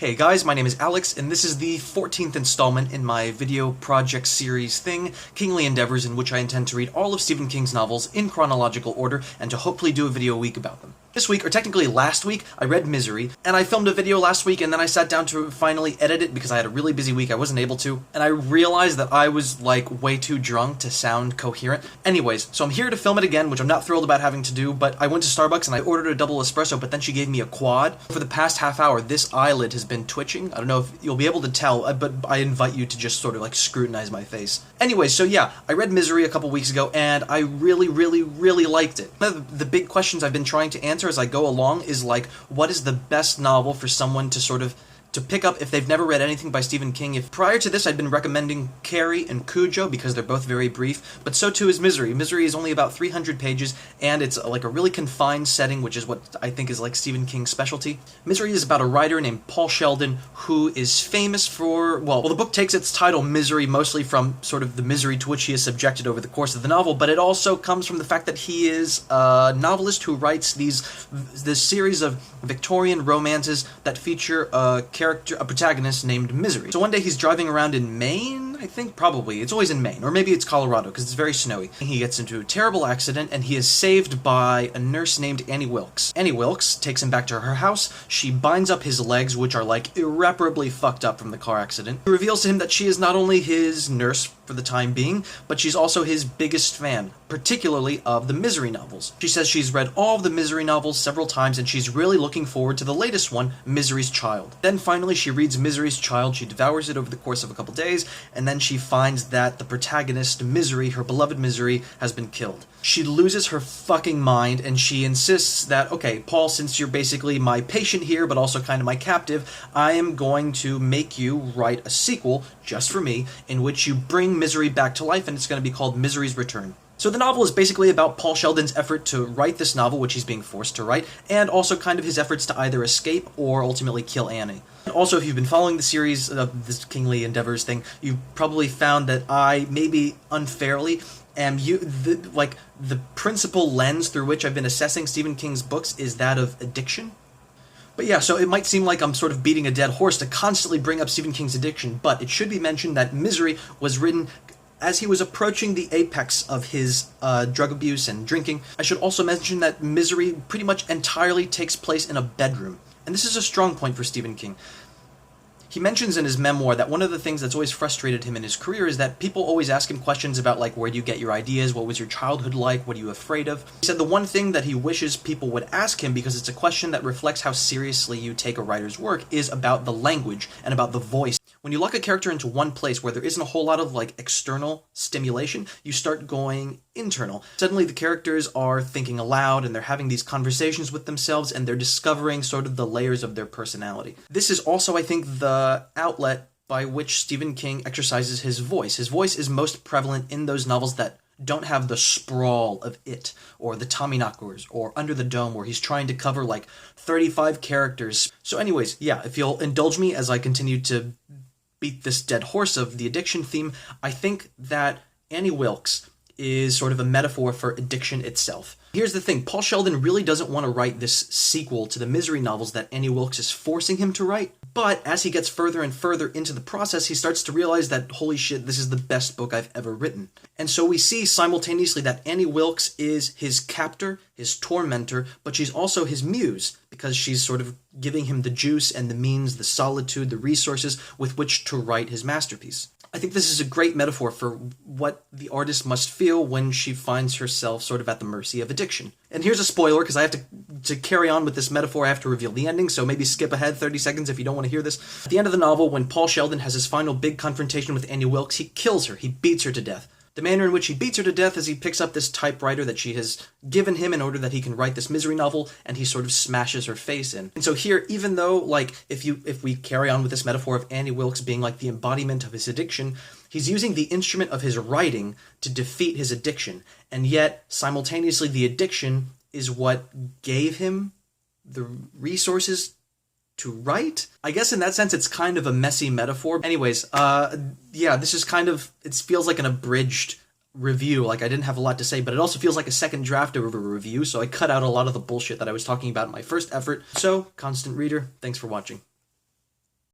Hey guys, my name is Alex, and this is the 14th installment in my video project series thing, Kingly Endeavors, in which I intend to read all of Stephen King's novels in chronological order, and to hopefully do a video a week about them. This week, or technically last week, I read Misery, and I filmed a video last week, and then I sat down to finally edit it because I had a really busy week, I wasn't able to, and I realized that I was, like, way too drunk to sound coherent. Anyways, so I'm here to film it again, which I'm not thrilled about having to do, but I went to Starbucks and I ordered a double espresso, but then she gave me a quad. For the past half hour, this eyelid has been twitching. I don't know if you'll be able to tell, but I invite you to just sort of, like, scrutinize my face. Anyways, so yeah, I read Misery a couple weeks ago, and I really liked it. One of the big questions I've been trying to answer as I go along is, like, what is the best novel for someone to sort of to pick up if they've never read anything by Stephen King? If prior to this I'd been recommending Carrie and Cujo because they're both very brief, but so too is Misery. Misery is only about 300 pages, and it's like a really confined setting, which is what I think is like Stephen King's specialty. Misery is about a writer named Paul Sheldon who is famous for, well, the book takes its title, Misery, mostly from sort of the misery to which he is subjected over the course of the novel, but it also comes from the fact that he is a novelist who writes this series of Victorian romances that feature a protagonist named Misery. So one day he's driving around in Maine, I think, probably. It's always in Maine, or maybe it's Colorado, because it's very snowy. He gets into a terrible accident, and he is saved by a nurse named Annie Wilkes. Annie Wilkes takes him back to her house. She binds up his legs, which are, like, irreparably fucked up from the car accident. She reveals to him that she is not only his nurse for the time being, but she's also his biggest fan, particularly of the Misery novels. She says she's read all of the Misery novels several times, and she's really looking forward to the latest one, Misery's Child. Then finally she reads Misery's Child, she devours it over the course of a couple days, and then she finds that the protagonist, Misery, her beloved Misery, has been killed. She loses her fucking mind, and she insists that, okay, Paul, since you're basically my patient here, but also kind of my captive, I am going to make you write a sequel, just for me, in which you bring Misery back to life, and it's going to be called Misery's Return. So the novel is basically about Paul Sheldon's effort to write this novel, which he's being forced to write, and also kind of his efforts to either escape or ultimately kill Annie. Also, if you've been following the series of this Kingly Endeavors thing, you've probably found that I, maybe unfairly, the principal lens through which I've been assessing Stephen King's books is that of addiction. But yeah, so it might seem like I'm sort of beating a dead horse to constantly bring up Stephen King's addiction, but it should be mentioned that Misery was written as he was approaching the apex of his drug abuse and drinking. I should also mention that Misery pretty much entirely takes place in a bedroom, and this is a strong point for Stephen King. He mentions in his memoir that one of the things that's always frustrated him in his career is that people always ask him questions about, like, where do you get your ideas, what was your childhood like, what are you afraid of? He said the one thing that he wishes people would ask him, because it's a question that reflects how seriously you take a writer's work, is about the language and about the voice. When you lock a character into one place where there isn't a whole lot of, like, external stimulation, you start going internal. Suddenly the characters are thinking aloud, and they're having these conversations with themselves, and they're discovering sort of the layers of their personality. This is also, I think, the outlet by which Stephen King exercises his voice. His voice is most prevalent in those novels that don't have the sprawl of It, or the Tommyknockers, or Under the Dome, where he's trying to cover, like, 35 characters. So anyways, yeah, if you'll indulge me as I continue to beat this dead horse of the addiction theme, I think that Annie Wilkes is sort of a metaphor for addiction itself. Here's the thing, Paul Sheldon really doesn't want to write this sequel to the Misery novels that Annie Wilkes is forcing him to write, but as he gets further and further into the process, he starts to realize that, holy shit, this is the best book I've ever written. And so we see simultaneously that Annie Wilkes is his captor, his tormentor, but she's also his muse, because she's sort of giving him the juice and the means, the solitude, the resources with which to write his masterpiece. I think this is a great metaphor for what the artist must feel when she finds herself sort of at the mercy of addiction. And here's a spoiler, because I have to carry on with this metaphor, I have to reveal the ending, so maybe skip ahead 30 seconds if you don't want to hear this. At the end of the novel, when Paul Sheldon has his final big confrontation with Annie Wilkes, he kills her, he beats her to death. The manner in which he beats her to death is he picks up this typewriter that she has given him in order that he can write this Misery novel, and he sort of smashes her face in. And so here, even though, like, if we carry on with this metaphor of Annie Wilkes being like the embodiment of his addiction, he's using the instrument of his writing to defeat his addiction, and yet, simultaneously, the addiction is what gave him the resources to write? I guess in that sense it's kind of a messy metaphor. Anyways, yeah, this is kind of, it feels like an abridged review. Like, I didn't have a lot to say, but it also feels like a second draft of a review, so I cut out a lot of the bullshit that I was talking about in my first effort. So, constant reader, thanks for watching.